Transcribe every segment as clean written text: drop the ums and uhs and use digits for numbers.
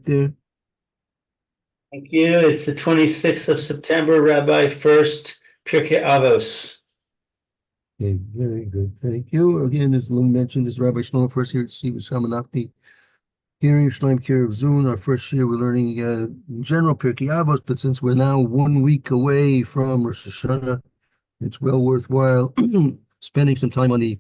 there. Thank you. It's the 26th of September, Rabbi Furst, Pierke Avos. Okay, very good. Thank you. Again, as Lou mentioned, this is Rabbi Shlomo Furst here to see with Shamanakti. Hearing Shlaim Kir of Zun, our first year, we're learning in general Pirkei Avos, but since we're now 1 week away from Rosh Hashana, it's well worthwhile spending some time on the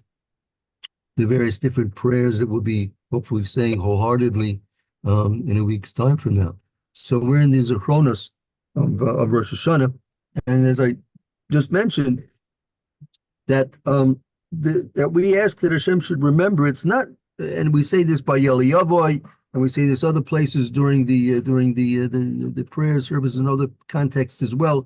various different prayers that we'll be hopefully saying wholeheartedly in a week's time from now. So we're in the Zechronos of Rosh Hashanah, and as I just mentioned, that that we ask that Hashem should remember. It's not, and we say this by Yeliyavoy, and we say this other places during the prayer service and other contexts as well.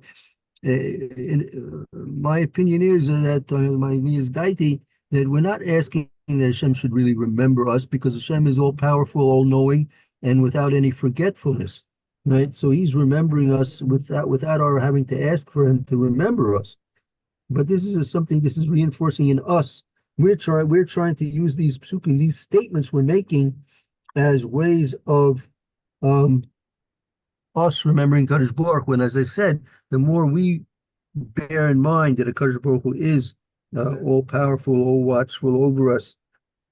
My opinion is that my is daiti that we're not asking that Hashem should really remember us, because Hashem is all powerful, all knowing, and without any forgetfulness, right? So He's remembering us without our having to ask for Him to remember us. But this is something, this is reinforcing in us. We're trying to use these psukim, these statements we're making, as ways of us remembering Kadosh Baruch Hu. And as I said, the more we bear in mind that Kadosh Baruch Hu is all powerful, all watchful over us,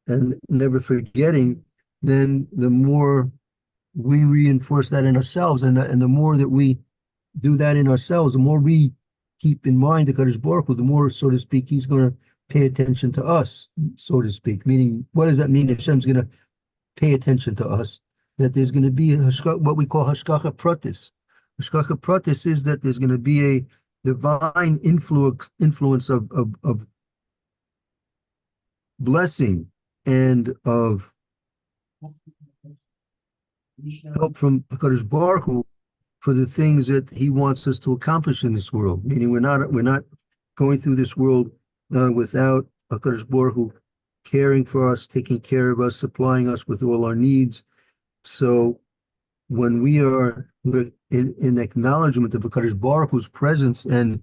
and never forgetting, then the more we reinforce that in ourselves, and the more that we do that in ourselves, the more we keep in mind the Kadosh Baruch Hu, the more, so to speak, He's going to pay attention to us, so to speak. Meaning, what does that mean? Hashem's going to pay attention to us. That there's going to be what we call hashgacha pratis. Hashgacha pratis is that there's going to be a divine influence of blessing and of help from Kadosh Baruch Hu for the things that He wants us to accomplish in this world. Meaning, we're not going through this world without Kadosh Baruch Hu caring for us, taking care of us, supplying us with all our needs. So when we are in acknowledgement of Kadosh Baruch Hu's presence and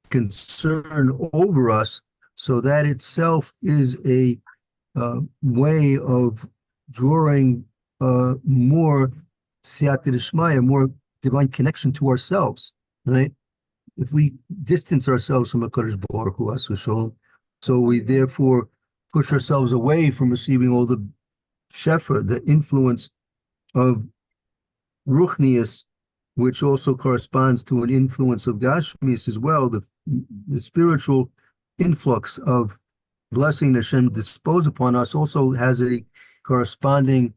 concern over us, so that itself is a way of drawing more siyata d'shmaya, more divine connection to ourselves, right? If we distance ourselves from Kadosh Baruch Hu, so we therefore push ourselves away from receiving all the shefer, the influence of ruchnius, which also corresponds to an influence of gashmius as well, the spiritual influx of blessing Hashem dispose upon us also has a corresponding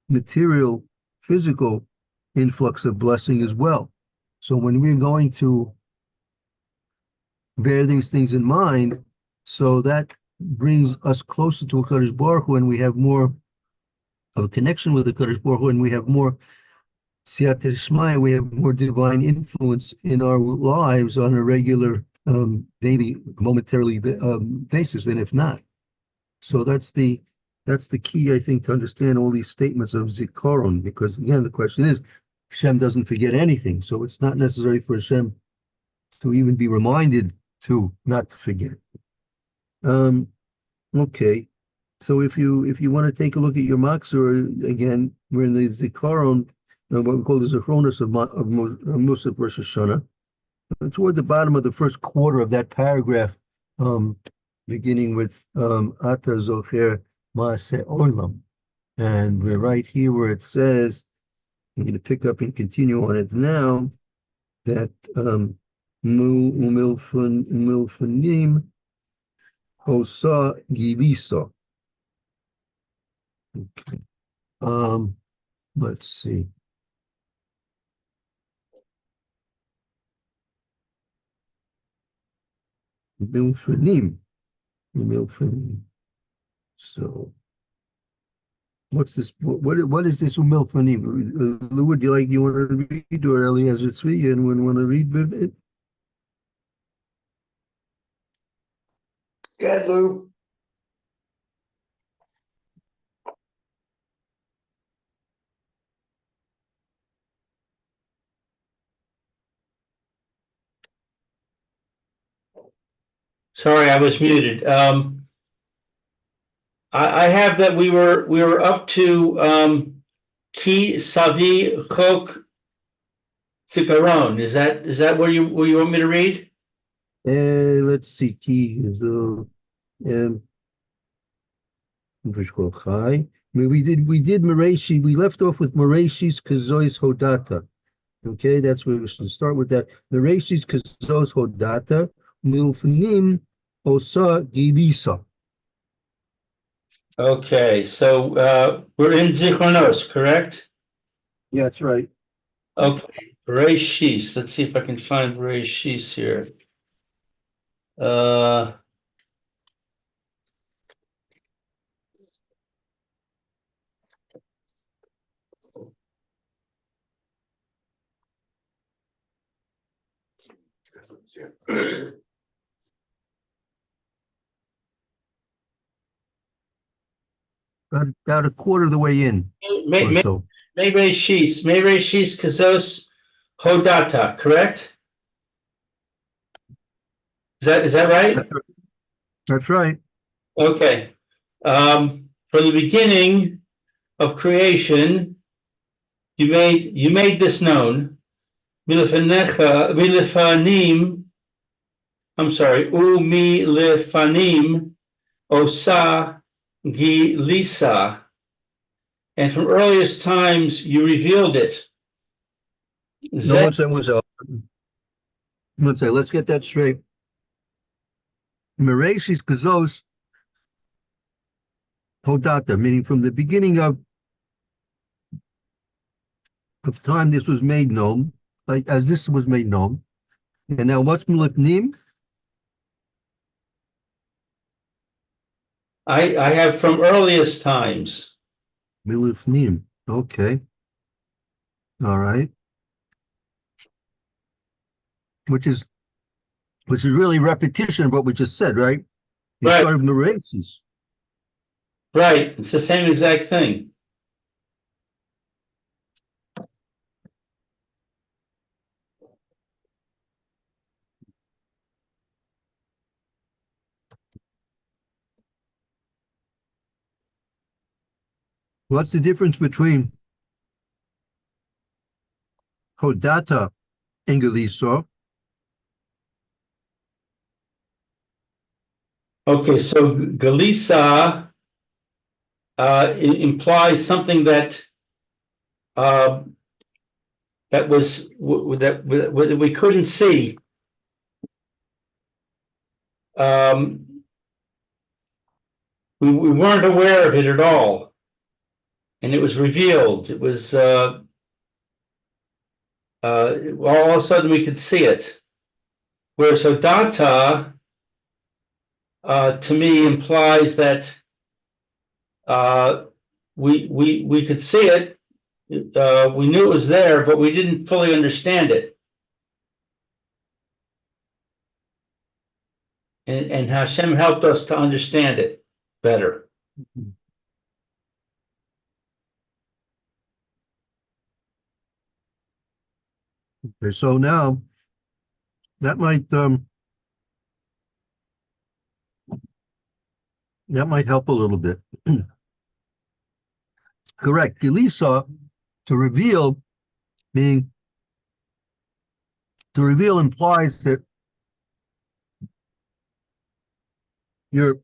material, physical influx of blessing as well. So when we're going to bear these things in mind, so that brings us closer to a Kadosh Baruch Hu, and we have more of a connection with the Kadosh Baruch Hu, and we have more siyata d'shmaya, we have more divine influence in our lives on a regular, daily, momentarily basis than if not. So that's the key, I think, to understand all these statements of zikaron, because again, the question is, Hashem doesn't forget anything, so it's not necessary for Hashem to even be reminded to not to forget. Okay, so if you want to take a look at your Maksur, again, we're in the Zikaron, what we call the Zechronos of Musaf Rosh Hashanah. Toward the bottom of the first quarter of that paragraph, beginning with Ata Zocher Maaseh Olam, and we're right here where it says, I'm going to pick up and continue on it now, that Milfanim Osa Gilisa. Okay. Let's see. Milfanim. So what's this? What is this umilfanim? Lou, would you want to read, or Eliezer Tzvi, and would want to read it? Good, Lou. Sorry, I was muted. I have that we were up to Ki savi chok zikaron. Is that where you want me to read? Let's see. Key is um, Chai. We did Mareshi. We left off with Mareshis Kazois Hodata. Okay, that's where we should start with that. Mareshis Kazos Hodata Milfnim Osa Gilisa. Okay, so we're in Zichronos, correct? Yeah, that's right. Okay, Bereshis. Let's see if I can find Bereshis here. Uh, About a quarter of the way in or so. Bereshis Kazos Hodata, correct? Is that right? That's right. Okay. From the beginning of creation, you made this known. Milefanim, I'm sorry, umilefanim osa gilisa. And from earliest times you revealed it. No, one second, let's get that straight. Mereshis Kazos Hodata, meaning from the beginning of time this was made known, like as this was made known. And now what's Milipnim? I have from earliest times. Milifnim. Okay. All right. Which is really repetition of what we just said, right? You Right. started Mereshis. Right. It's the same exact thing. What's the difference between Hodata and Galiso? Okay, so Galisa implies something that that we couldn't see. We weren't aware of it at all, and it was revealed. It was all of a sudden we could see it. Whereas Hodata to me implies that we could see it. We knew it was there, but we didn't fully understand it. And Hashem helped us to understand it better. Okay, so now that might help a little bit. Correct. Gilisa, to reveal, meaning to reveal implies that you're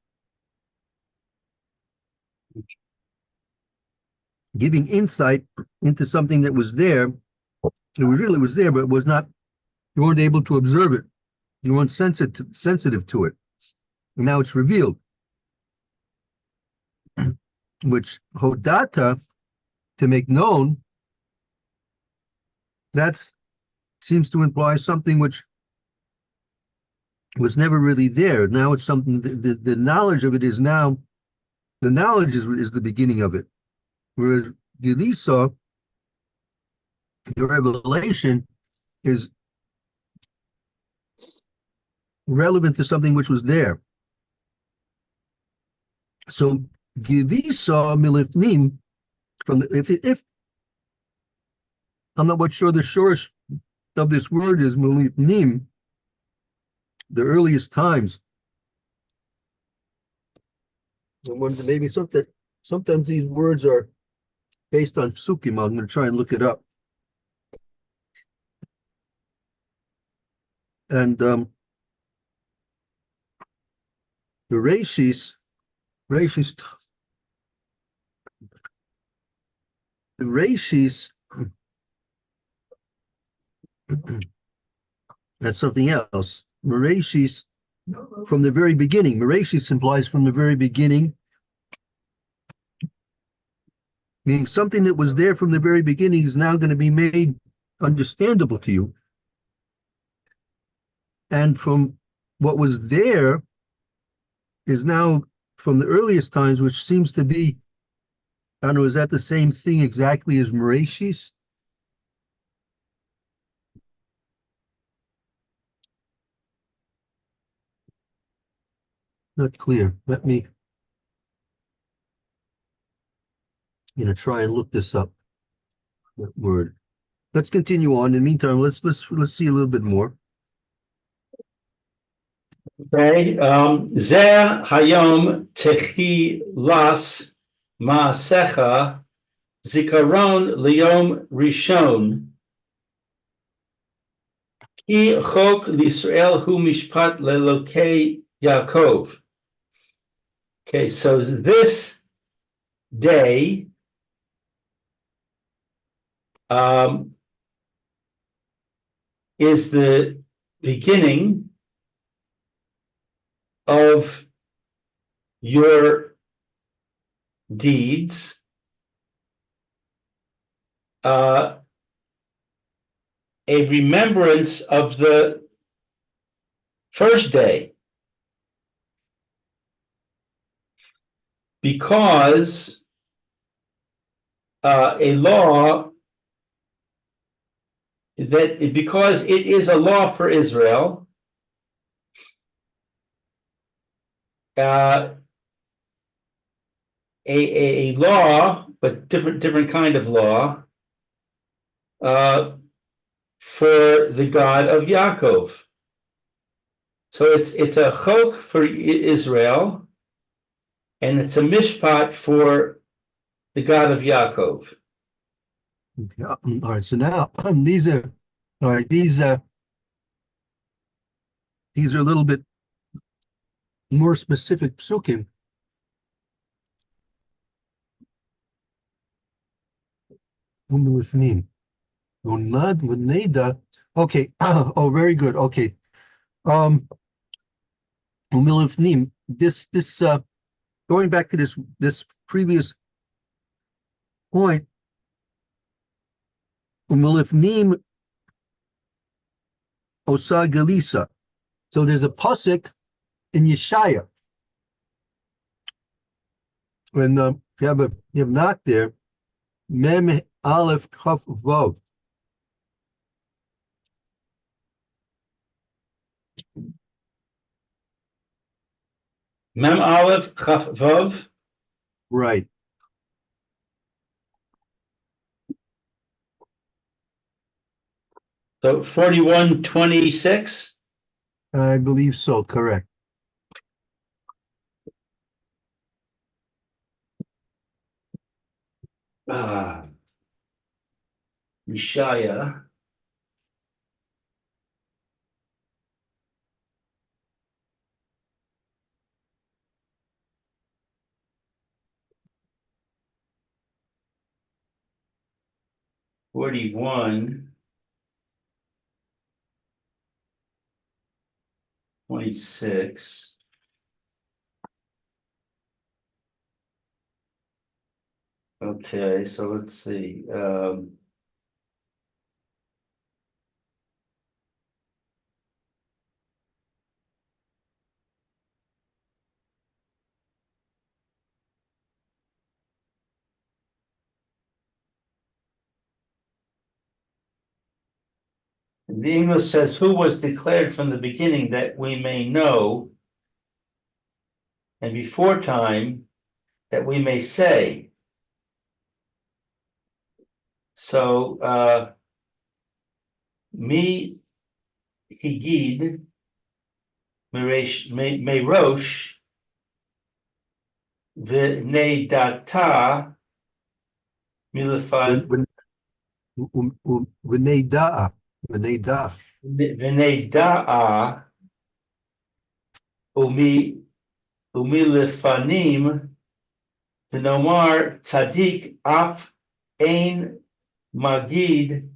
giving insight into something that was there. It was there, but it was not, you weren't able to observe it. You weren't sensitive to it. And now it's revealed. Which Hodata, to make known, that seems to imply something which was never really there. Now it's something, the knowledge of it is now, the knowledge is the beginning of it. Whereas Gilisa, the revelation, is relevant to something which was there. So Gilisa milifnim, from the, if I'm not quite sure the shorish of this word is milifnim, the earliest times. And maybe sometimes these words are based on psukim. I'm going to try and look it up. And the Rashis, the Rashis, that's something else. Mereshis, from the very beginning. Mereshis implies from the very beginning, meaning something that was there from the very beginning is now going to be made understandable to you. And from what was there is now from the earliest times, which seems to be, I don't know, is that the same thing exactly as Mereshis? Not clear. Let me, try and look this up. That word. Let's continue on. In the meantime, let's see a little bit more. Okay. Zer hayom techi las maasecha zikaron liyom rishon. Ki chok l'Yisrael hu mishpat lelokei Yaakov. Okay, so this day is the beginning of your deeds, a remembrance of the first day, because a law because it is a law for Israel, a law, but different kind of law, for the God of Yaakov. So it's a chok for Israel, and it's a mishpat for the God of Yaakov. Yeah. All right. So now these are all right. These are a little bit more specific psukim. Okay. Oh, very good. Okay. This going back to this previous point, umilifnim osa galisa. So there's a pasuk in Yeshaya, when if you have not there, mem aleph kaf vav. Mem Aleph Chaf Vav. Right. So 41:26. I believe so. Correct. Yeshaya. Forty-one. 26. Okay, so let's see. The English says, who was declared from the beginning that we may know, and before time that we may say. So mi higid Rosh v'nei data milefan, V'nei da'a. V'nei da'a. v'nei da'a, umilefanim, v'nomar tzadik af ein magid,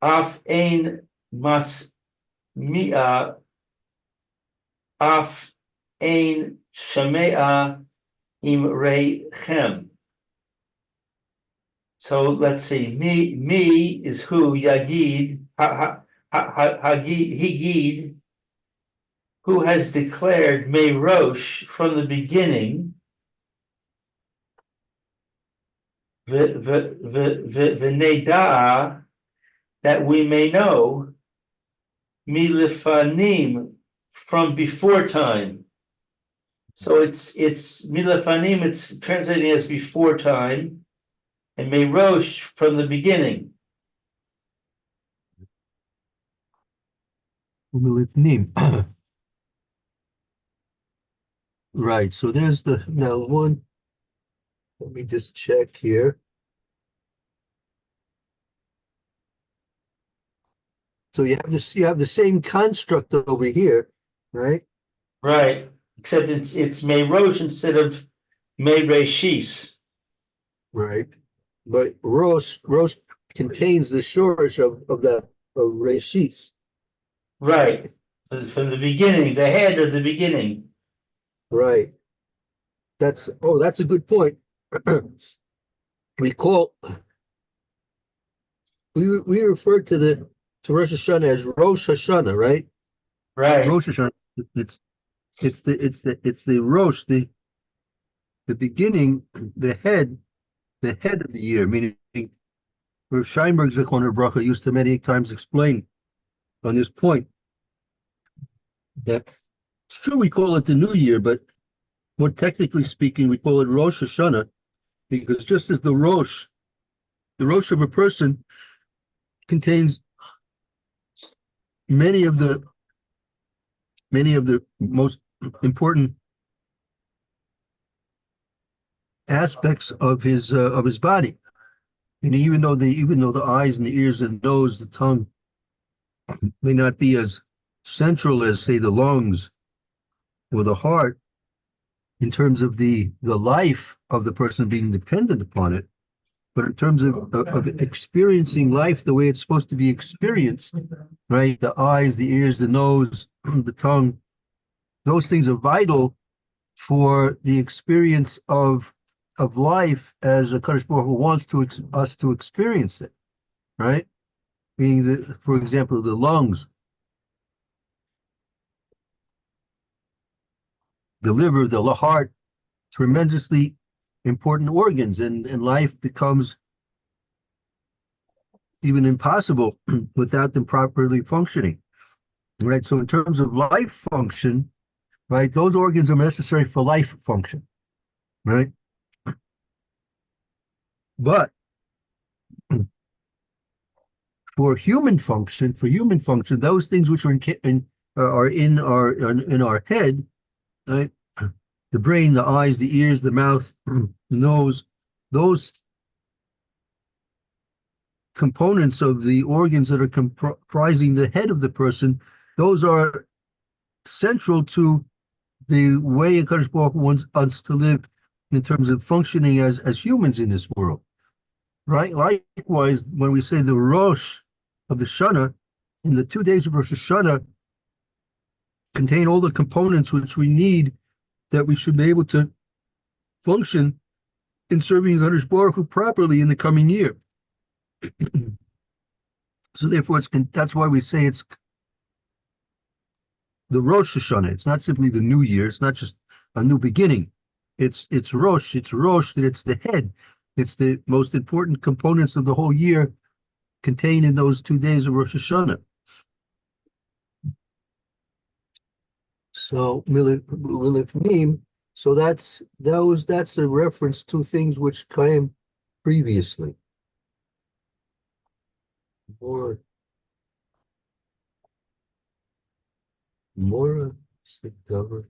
af ein masmi'a, af ein shamea im reichem. So let's see. Me is who? Yagid, Higid, who has declared May Rosh from the beginning. V'neida'a, that we may know. Milifanim, from before time. So it's Milifanim. It's translating as before time. And May Rosh from the beginning. Right. So there's the now one. Let me just check here. So you have this. You have the same construct over here, right? Right. Except it's May Rosh instead of May Reshis. Right. But Rosh contains the shorish of that of Reshis. Right. From the beginning, the head of the beginning. Right. That's a good point. we refer to Rosh Hashanah as Rosh Hashanah, right? Right. Rosh Hashanah. It's the Rosh, the beginning, the head of the year, meaning Rav Scheinberg Zechon Bracha used to many times explain on this point that it's true we call it the new year, but more technically speaking, we call it Rosh Hashanah because just as the Rosh of a person contains many of the most important aspects of his body. And even though the eyes and the ears and the nose, the tongue may not be as central as, say, the lungs or the heart in terms of the life of the person being dependent upon it, but in terms of experiencing life the way it's supposed to be experienced, right? The eyes, the ears, the nose, the tongue, those things are vital for the experience of life as a Kadosh Baruch Hu wants us to experience it, right? Meaning, for example, the lungs, the liver, the heart, tremendously important organs, and life becomes even impossible without them properly functioning, right? So in terms of life function, right, those organs are necessary for life function, right? But for human function, those things which are in our head, right? The brain, the eyes, the ears, the mouth, the nose, those components of the organs that are comprising the head of the person, those are central to the way HaKadosh Baruch Hu wants us to live in terms of functioning as humans in this world. Right? Likewise, when we say the Rosh of the Shana, in the 2 days of Rosh Hashanah contain all the components which we need that we should be able to function in serving HaKadosh Baruch Hu properly in the coming year. So therefore, that's why we say it's the Rosh Hashanah. It's not simply the new year. It's not just a new beginning. It's Rosh. It's Rosh, that it's the head. It's the most important components of the whole year contained in those 2 days of Rosh Hashanah. So Milifnim. So that's a reference to things which came previously. More Sigdover.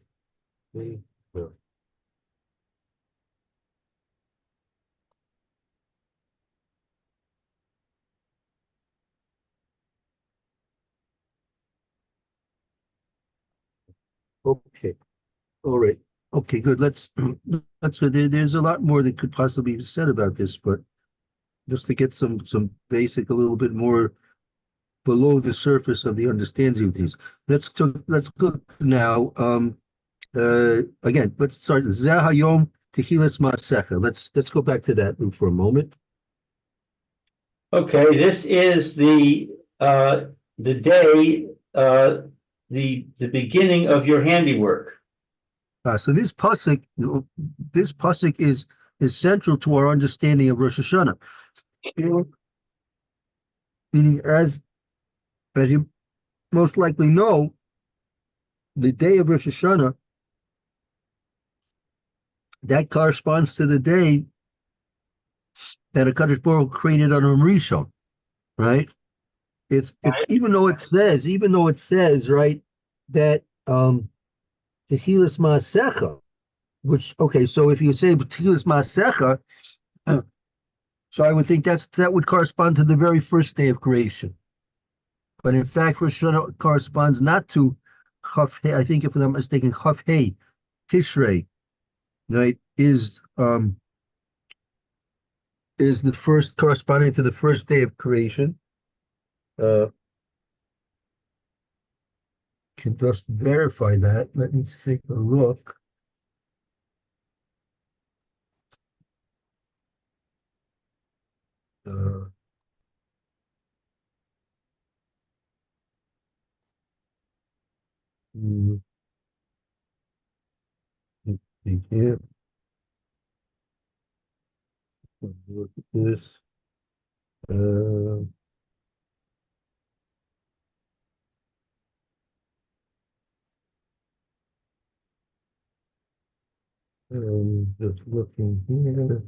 Okay. All right. Okay, good. Let's go. There's a lot more that could possibly be said about this, but just to get some basic, a little bit more below the surface of the understanding of these. Let's go now. Again, let's start. Zahayom Techilas Maasecha. Let's go back to that for a moment. Okay, this is the day, the beginning of your handiwork. So this pasuk is central to our understanding of Rosh Hashanah. Meaning, as you most likely know, the day of Rosh Hashanah that corresponds to the day that HaKadosh Baruch Hu created on Rishon, right? It's even though it says right that Techilas Maasecha, which okay, so if you say Techilas Maasecha, so I would think that would correspond to the very first day of creation. But in fact, Rosh Hashanah corresponds not to Chaf Hey, I think if I'm not mistaken, Chaf Hey, Tishrei, right, is the first corresponding to the first day of creation. Can just verify that. Let me take a look. Uh, hmm, let's see here. Look at this. Uh, just looking here.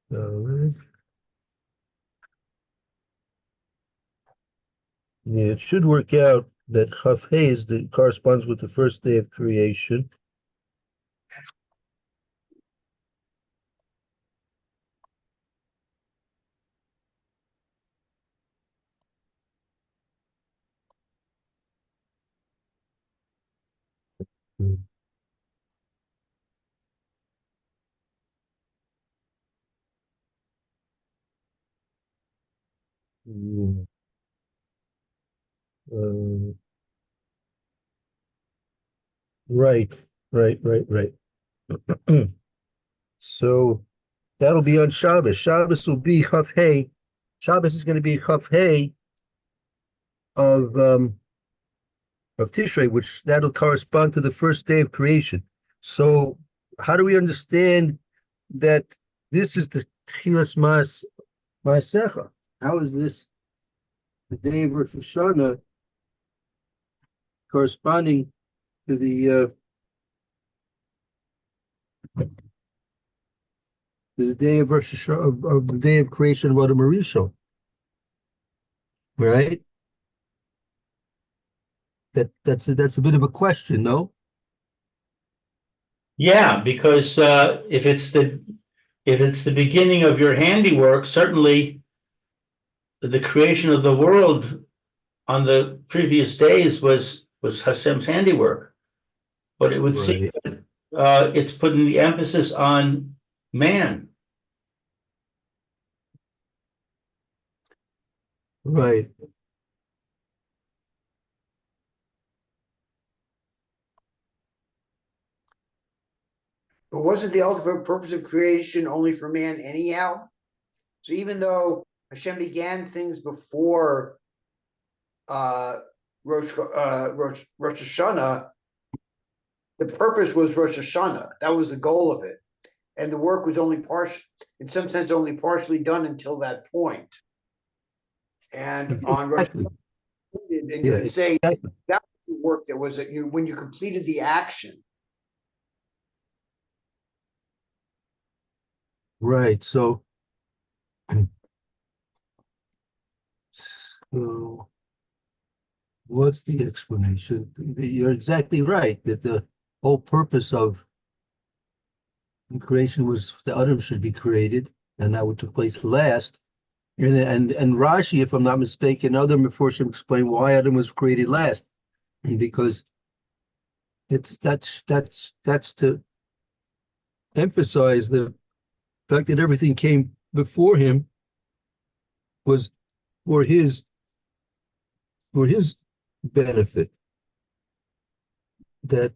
Right. Yeah, it should work out that Chaf Hey corresponds with the first day of creation. Yeah. Uh, right, right. So that'll be on Shabbos. Shabbos will be Chaf Hey. Shabbos is going to be Chaf Hey of Tishrei, which that'll correspond to the first day of creation. So how do we understand that this is the Tchilas Maasecha? How is this the day of Rosh Hashanah corresponding to the day of Rosh Hashanah, of the day of creation of Adam Rishon, right? That's a bit of a question, no? Yeah, because if it's the beginning of your handiwork, certainly the creation of the world on the previous days was Hashem's handiwork. But it would seem Right, that it's putting the emphasis on man. right. But wasn't the ultimate purpose of creation only for man anyhow? So even though Hashem began things before Rosh Hashanah, the purpose was Rosh Hashanah. That was the goal of it. And the work was only in some sense, only partially done until that point. And on Rosh Exactly. Hashanah, and you Yeah, could say exactly. that was the work that was when you completed the action. Right. So what's the explanation? You're exactly right that the whole purpose of creation was the Adam should be created, and that would took place last. And Rashi, if I'm not mistaken, other Meforshim explain why Adam was created last. because that's to emphasize the fact that everything came before him was for his benefit. That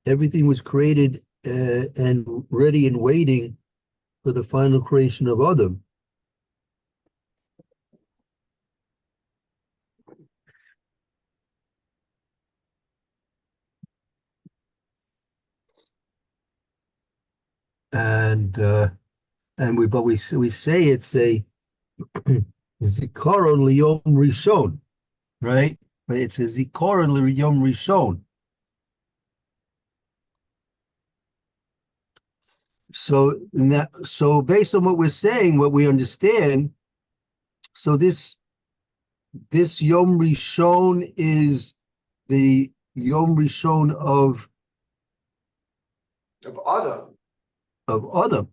everything was created and ready and waiting for the final creation of Adam. And we say it's a zikaron liyom rishon, right? But it's a zikaron liyom rishon. So based on what we're saying, what we understand, so this Yom Rishon is the Yom Rishon of Adam. Of Adam.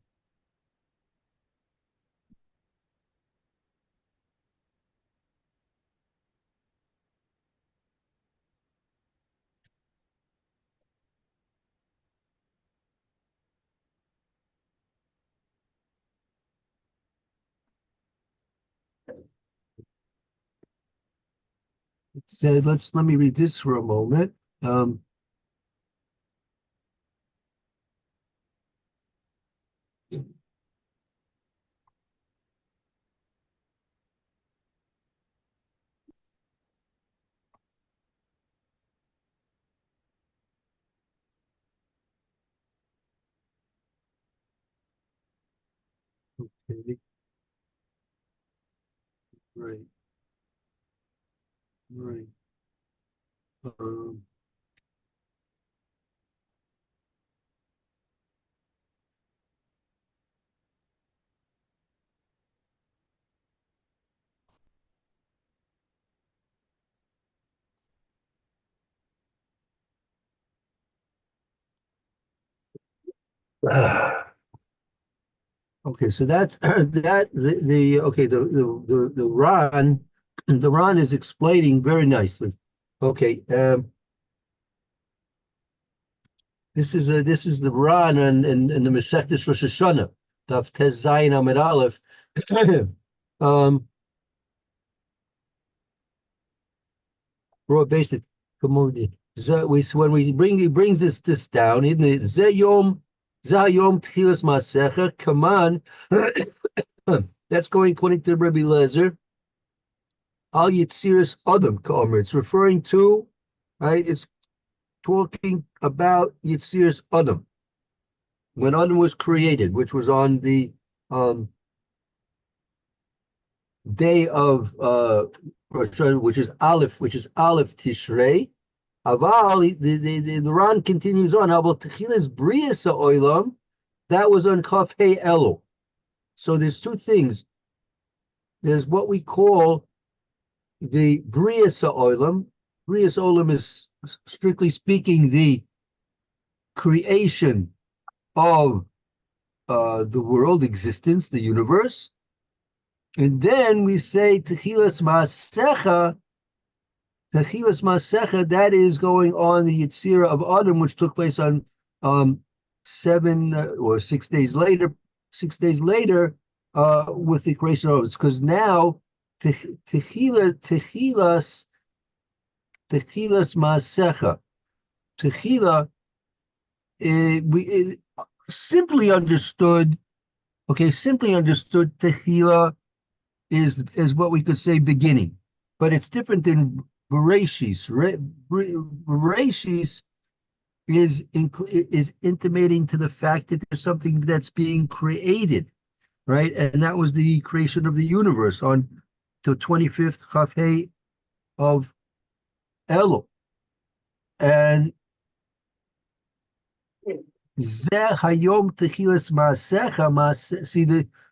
So let me read this for a moment. Okay. Right. Right. Um, okay, so that's that the okay the Ran the Ran is explaining very nicely. Okay, this is the Ran and the Masechtas Rosh Hashana, Daf Tez Zayin Amid Aleph. Raw basic commodity. When he brings this down, in the Zayom Tchilas Masecha, come on, that's going according to Rabbi Lezer. Al Yitziris Adam Kaomer. It's referring to, right? It's talking about Yitziris Adam, when Adam was created, which was on the day of Rosh Hashanah, which is Aleph Tishrei. Aval, the Ran continues on. Aval Techilas Brias Oilam, that was on Kaf Hey Elo. So there's two things. There's what we call the Brias Oilam. Brias Oilam is, strictly speaking, the creation of the world, existence, the universe. And then we say Techilas Masecha. Techilas Masecha, that is going on the Yitzira of Adam, which took place on 7 or 6 days later. 6 days later, with the creation of us, because now Techilas Masecha, Techila, we simply understood. Okay, simply understood, Techila is what we could say beginning, but it's different than Bereshis. Bereshis is intimating to the fact that there's something that's being created, right? And that was the creation of the universe on the 25th Chafei of Elul. And Zeh Hayom Techilas Maasecha. See,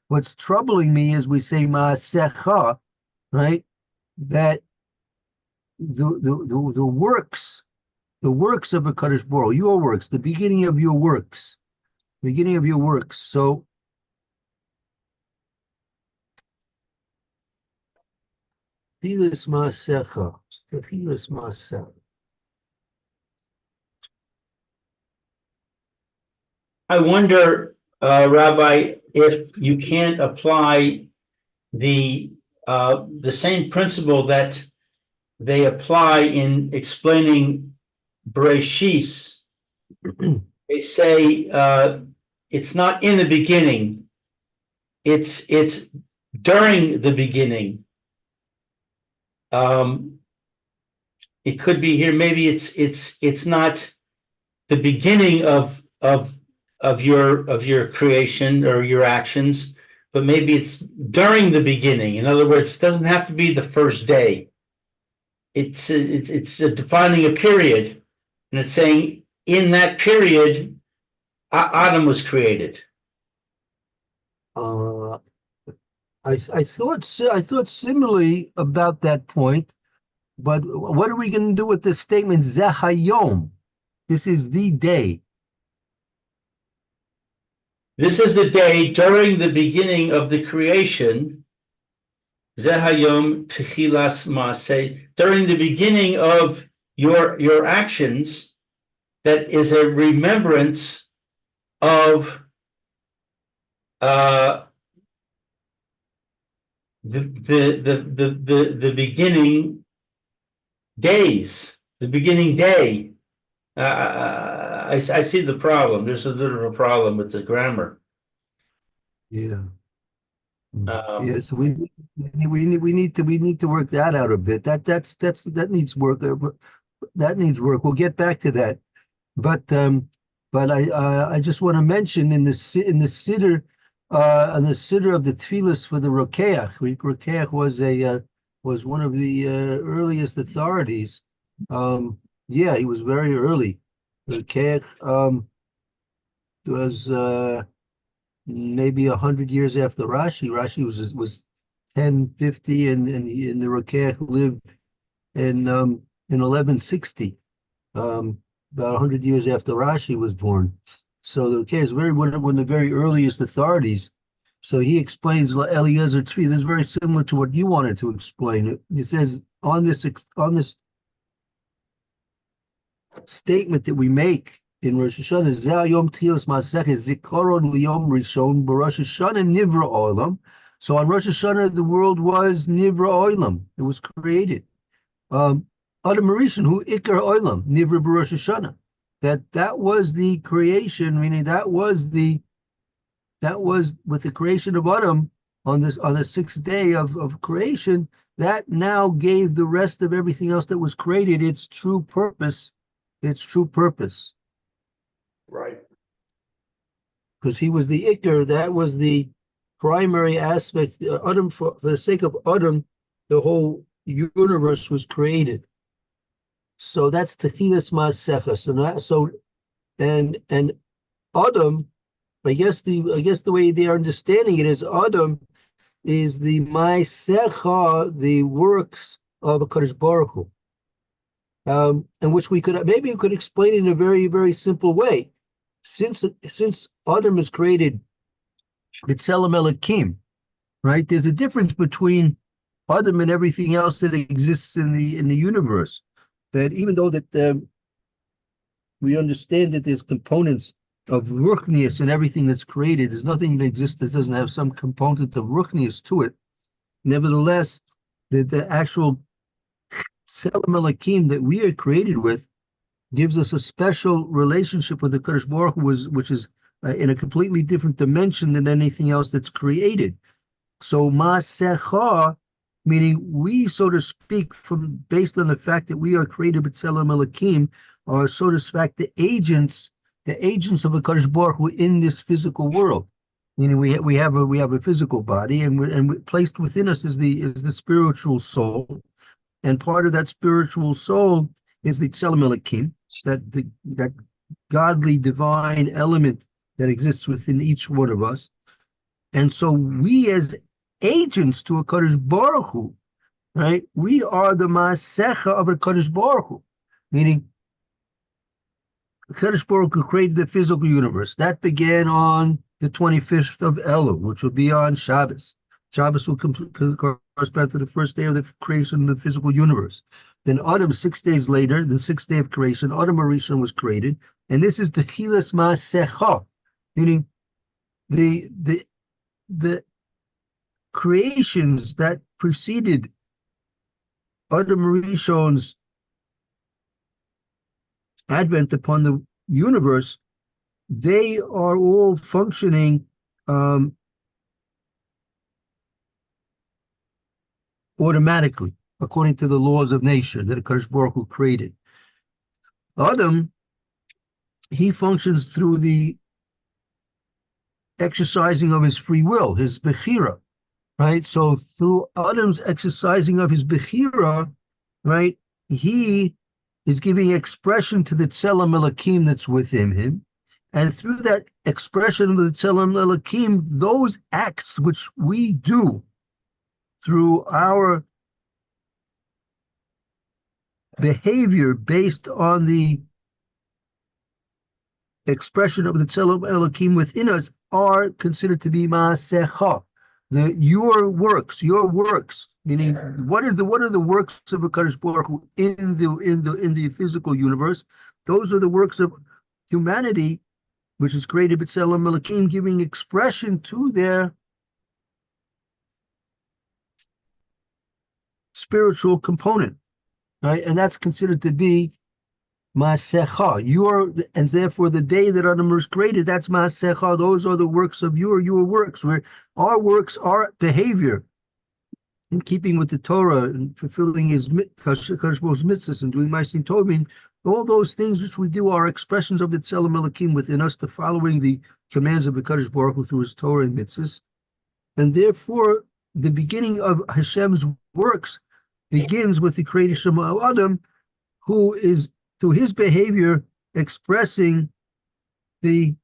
what's troubling me is we say Maasecha, right? That the works of a Kadosh Baruch Hu, your works, the beginning of your works. So Techilas Maasecha. Techilas Masech. I wonder, Rabbi, if you can't apply the same principle that they apply in explaining Bereshis. They say it's not in the beginning; it's during the beginning. It could be here. Maybe it's not the beginning of your creation or your actions, but maybe it's during the beginning. In other words, it doesn't have to be the first day. It's defining a period, and it's saying in that period, Adam was created. I thought similarly about that point, but what are we going to do with this statement Zehayom? This is the day. This is the day during the beginning of the creation. Zehayom Techilas Maaseh, during the beginning of your actions, that is a remembrance of the beginning days, the beginning day. I see the problem. There's a bit of a problem with the grammar. Yeah. Yes, we need to work that out a bit. That needs work. That needs work. We'll get back to that. But I just want to mention in the siddur on the siddur of the tefillas for the Rokeach. Rokeach was one of the earliest authorities. Yeah, he was very early. Rokeach was maybe 100 years after Rashi. Rashi was 1050, and the Rokeach lived in 1160. About 100 years after Rashi was born. So the Rokeach is one of the very earliest authorities. So he explains Eliezer Tzvi. This is very similar to what you wanted to explain. He says on this statement that we make in Rosh Hashana, Zeh Yom Tchilas Masech Zikaron Liyom Rishon B'Rosh Hashana Nivra Olam. So on Rosh Hashana, the world was Nivra Olam. It was created. Adam Rishon Hu Ikar Olam Nivra B'Rosh Hashana. That was the creation, meaning that was with the creation of Adam on the sixth day of creation. That now gave the rest of everything else that was created its true purpose. Right. Because he was the Iker, that was the primary aspect. Adam, for the sake of Adam, the whole universe was created. So that's Techilas Masecha. And Adam, I guess the way they are understanding it is Adam is the Masecha, the works of HaKadosh Baruch Hu. And which we could explain in a very, very simple way. Since Adam is created B'Tselem Elokim, right? There's a difference between Adam and everything else that exists in the universe. That even though that we understand that there's components of ruchnius in everything that's created, there's nothing that exists that doesn't have some component of ruchnius to it. Nevertheless, the actual Tselem Elokim that we are created with gives us a special relationship with the Kadosh Baruch Hu, which is in a completely different dimension than anything else that's created. So Masecha, meaning we, so to speak, based on the fact that we are created B'Tselem Elokim, are, so to speak, the agents of the Kadosh Baruch Hu in this physical world. Meaning we have a physical body, and placed within us is the spiritual soul. And part of that spiritual soul is the Tselem Elokim, that godly divine element that exists within each one of us. And so we, as agents to a Kadosh Baruch Hu, right? We are the Masecha of a Kadosh Baruch Hu, meaning Kadosh Baruch Hu created the physical universe. That began on the 25th of Elul, which will be on Shabbos. Shabbos will correspond to the first day of the creation of the physical universe. Then Adam, 6 days later, the 6th day of creation, Adam Arishon was created, and this is the Chilas Ma'asecha, meaning the creations that preceded Adam Arishon's advent upon the universe, they are all functioning automatically, according to the laws of nature that Akadosh Baruch Hu created. Adam, he functions through the exercising of his free will, his bechira, right? So through Adam's exercising of his bechira, right, he is giving expression to the tzelem Elokim that's within him. And through that expression of the tzelem Elokim, those acts which we do through our behavior based on the expression of the tzelem Elokim within us are considered to be ma'asecha, your works, meaning what are the works of HaKadosh Baruch Hu in the physical universe? Those are the works of humanity, which is created by tzelem Elokim, giving expression to their spiritual component, right? And that's considered to be Ma'asecha, and therefore the day that Adam was created, that's Ma'asecha. Those are the works of your works, where our works are behavior in keeping with the Torah and fulfilling his mitzvahs and doing Ma'asim Tovim. All those things which we do are expressions of the Tzelem Elokim within us, to following the commands of the Kadosh Baruch Hu through his Torah and mitzvahs. And therefore, the beginning of Hashem's works begins with the creation of Adam, who is, through his behavior, expressing the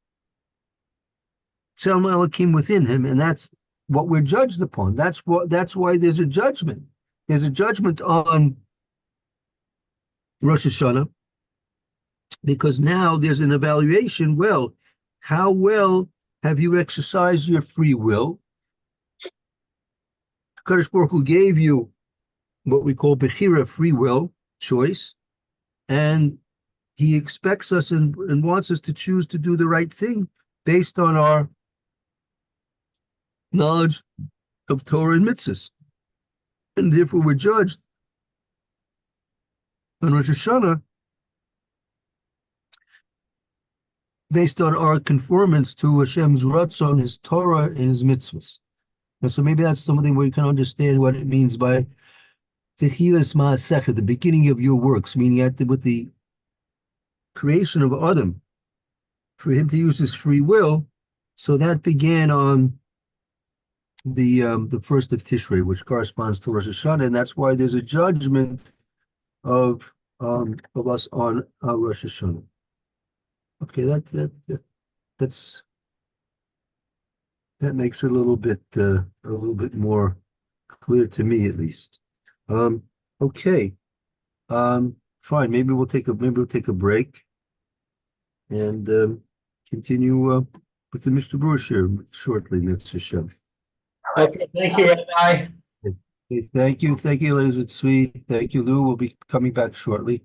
Tzelem Elokim within him, and that's what we're judged upon. That's why there's a judgment. There's a judgment on Rosh Hashana, because now there's an evaluation. Well, how well have you exercised your free will? Kadosh Baruch Hu gave you what we call bechira, free will, choice, and he expects us and wants us to choose to do the right thing based on our knowledge of Torah and mitzvahs. And therefore we're judged on Rosh Hashanah based on our conformance to Hashem's ratzon, his Torah, and his mitzvahs. And so maybe that's something where you can understand what it means by Techilas Ma'asecha, the beginning of your works, meaning with the creation of Adam, for him to use his free will. So that began on the 1st of Tishrei, which corresponds to Rosh Hashanah, and that's why there's a judgment of us on Rosh Hashanah. Okay, that makes it a little bit more clear to me, at least. Okay. Fine. Maybe we'll take a break and continue with the Mr. Brusher shortly, Mr. Hashem. Okay, thank you, Rabbi. Okay, thank you, Liz. It's sweet. Thank you, Lou. We'll be coming back shortly.